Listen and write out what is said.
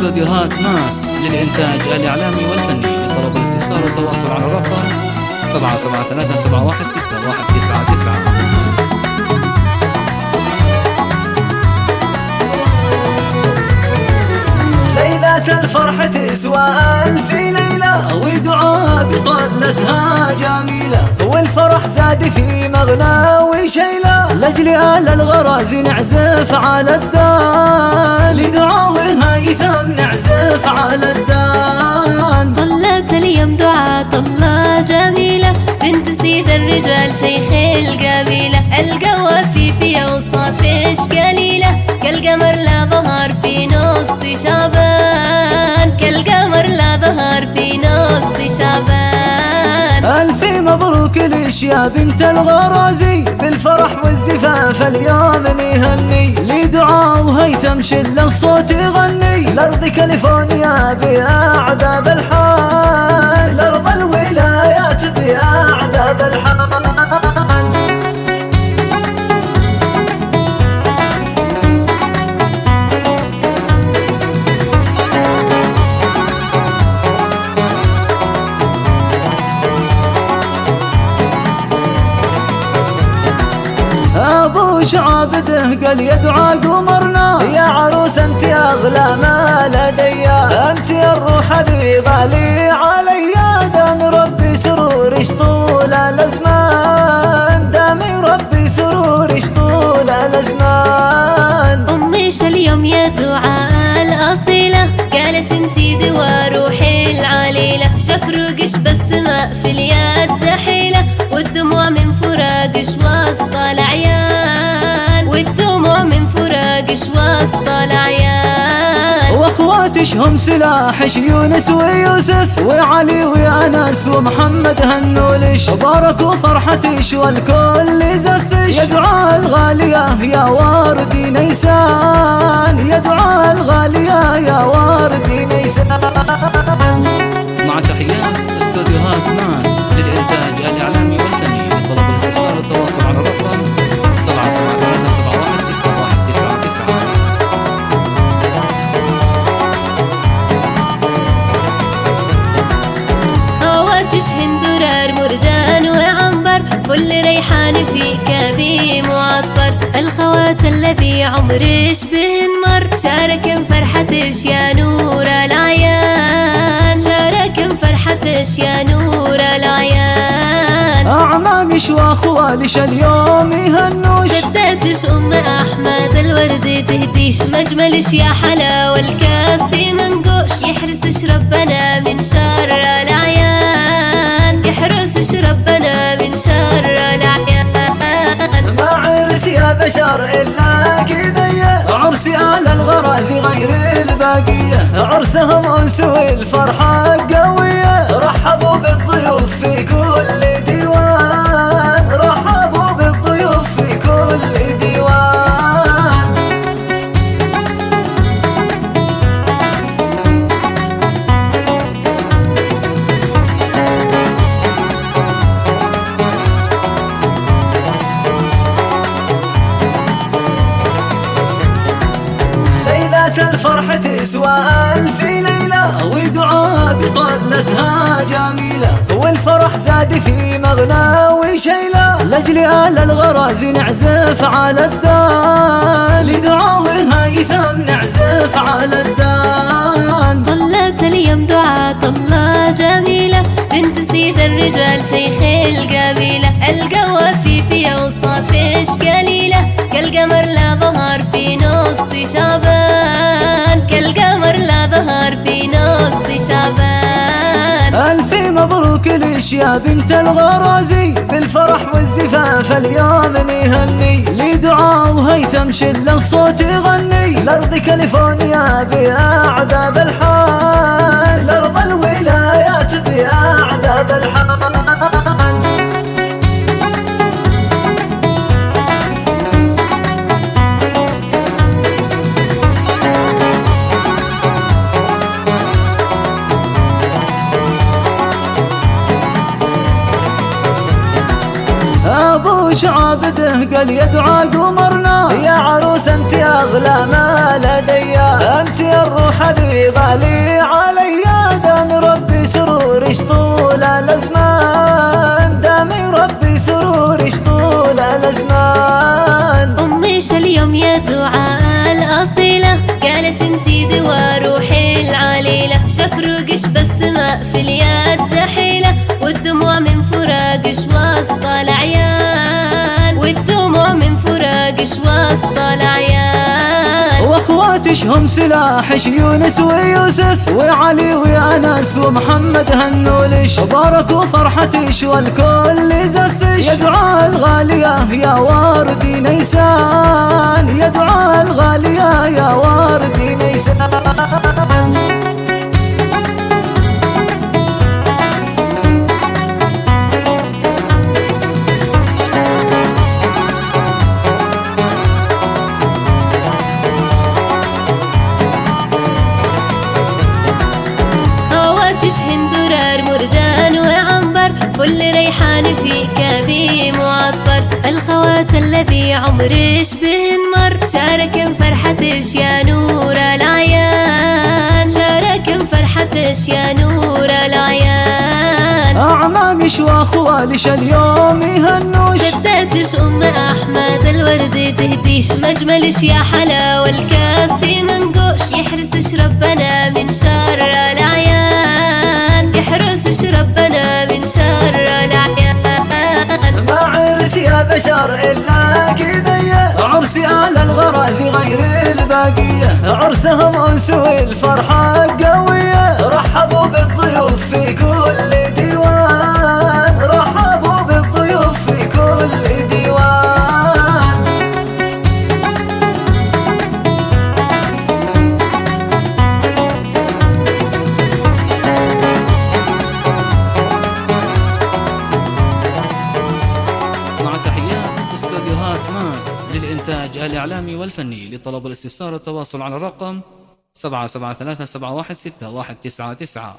استوديوهات ماس للإنتاج الإعلامي والفني. لطلب الاستفسار والتواصل على الرقم 7716199. ليلة الفرح تسوى ألف ليلة، ودعاء بطلتها جميلة، والفرح زاد في مغنى وشيلة، لأجل أهل الغراز نعزف على الدان، لدعاء هيثم نعزف على الدان. طلت اليوم دعاء طلة جميلة، بنت سيد الرجال شيخ القبيلة، القوافي في أوصافش قليلة، كالقمر لا ظهر في نص شعبان، كالقمر لا ظهر في نص شعبان. ألف مبروك ليش يا بنت الغرازي، بالفرح والزفاف اليوم نهني، لدعاء وهيثم شل الصوت يغني، لأرض كاليفورنيا بأعذاب الحال، لأرض الولايات بأعذاب الحال. أبو شعابده قال يدعى قمرنا، يا عروس أنت أغلى ما لدي، أنت الروح ذي غالي علي، دام ربي سرورش طول الأزمان، دام ربي سرورش طول الأزمان. أميش اليوم يا دعاء الأصيلة، قالت انتي دوا روحي العليلة، شفروقش بالسماء في اليد حيلة، والدموع من فراقش وسط العيان، والدموع من فراقش وسط العيان. واخواتش هم سلاحش يونس ويوسف وعلي وانس ومحمد هنولش، باركوا فرحتش والكل زفش، يدعى الغالية يا وردي نيسان، يدعى الغالية يا وردي نيسان. مع تحيات استوديوهات ماس للإنتاج الإعلامي والفني. لطلب الاستفسار والتواصل على الرقم 773716199. خواتش هندرار مرجان وعنبر، فل ريحان في كابي معطر، الخوات الذي عمرش بهن مر، شاركن فرحتش يا نور العيان، شاركن فرحتش يا نور العيان. أعمامش وأخوالش اليوم يهنوش، جدتش أم أحمد الورد تهديش، مجملش يا حلا والكافي منقوش، يحرسش ربنا من شر العيان، يحرسش ربنا من شر العيان. ما عرس يا بشر إلا كذية، عرسي آل الغرازي غير الباقية، عرسهم أنس والفرحة قوية، رحبوا بالضيوف في كل ديوان، رحبوا بالضيوف في كل ديوان. ليلة الفرح تسوى ألف ليلة، ودعاء بطلتها جميلة، والفرح زاد في مغنى وشيلة، لأجل أهل الغراز نعزف على الدان، لدعاء هيثم نعزف على الدان. طلت اليوم دعاء طلة جميلة، بنت سيد الرجال شيخ القبيلة، القوافي في أوصافش قليلة، كالقمر لا ظهر في نص شعبان، كالقمر لا ظهر في نص شعبان. ألف مبروك ليش يا بنت الغرازي، بالفرح والزفاف اليوم نهني، لدعاء وهيثم شل الصوت يغني، لأرض كاليفورنيا بأعذاب الحال، لأرض الولايات بأعذاب الحال. أبو شعابده قال يدعى قمرنا، يا عروس أنت أغلى ما لدي، أنت الروح ذي سرورش طول الأزمان، دامي ربي سرورش طول الأزمان. أمي اليوم يا دعاء الأصيلة، قالت انتي دوا روحي العليلة. شفروقش بالسماء في اليد حيلة، والدموع من فراقش وسط العيال، والدموع من فراقش وسط العيال. واخواتش هم سلاحش يونس ويوسف وعلي وانس ومحمد هنولش، باركوا فرحتش والكل زفش. يا دعاء الغالية يا وردي نيسان، يا دعاء الغالية يا وردي نيسان. هندرار مرجان وعنبر، كل ريحان في كافي معطر. الخوات الذي عمرش بهن مر، شاركن فرحتش يا نور العيان، شاركن فرحتش يا نور العيان. أعمامش وأخوالش اليوم يهنوش، جداتش أم أحمد الورد تهديش. مجملش يا حلا والكافي منقوش، يحرسش ربنا من شر العيان، يحرسش ربنا من شر العيان. ما عرس يا بشر إلا كذية، عرسي على الغرازي غير الباقية. عرسهم أنس والفرحة قوية، رحبوا بالضيوف في كل ديوان، رحبوا بالضيوف في كل ديوان. مع تحيات استوديوهات ماس للإنتاج الإعلامي والفني. لطلب الاستفسار التواصل على الرقم 773 716 199.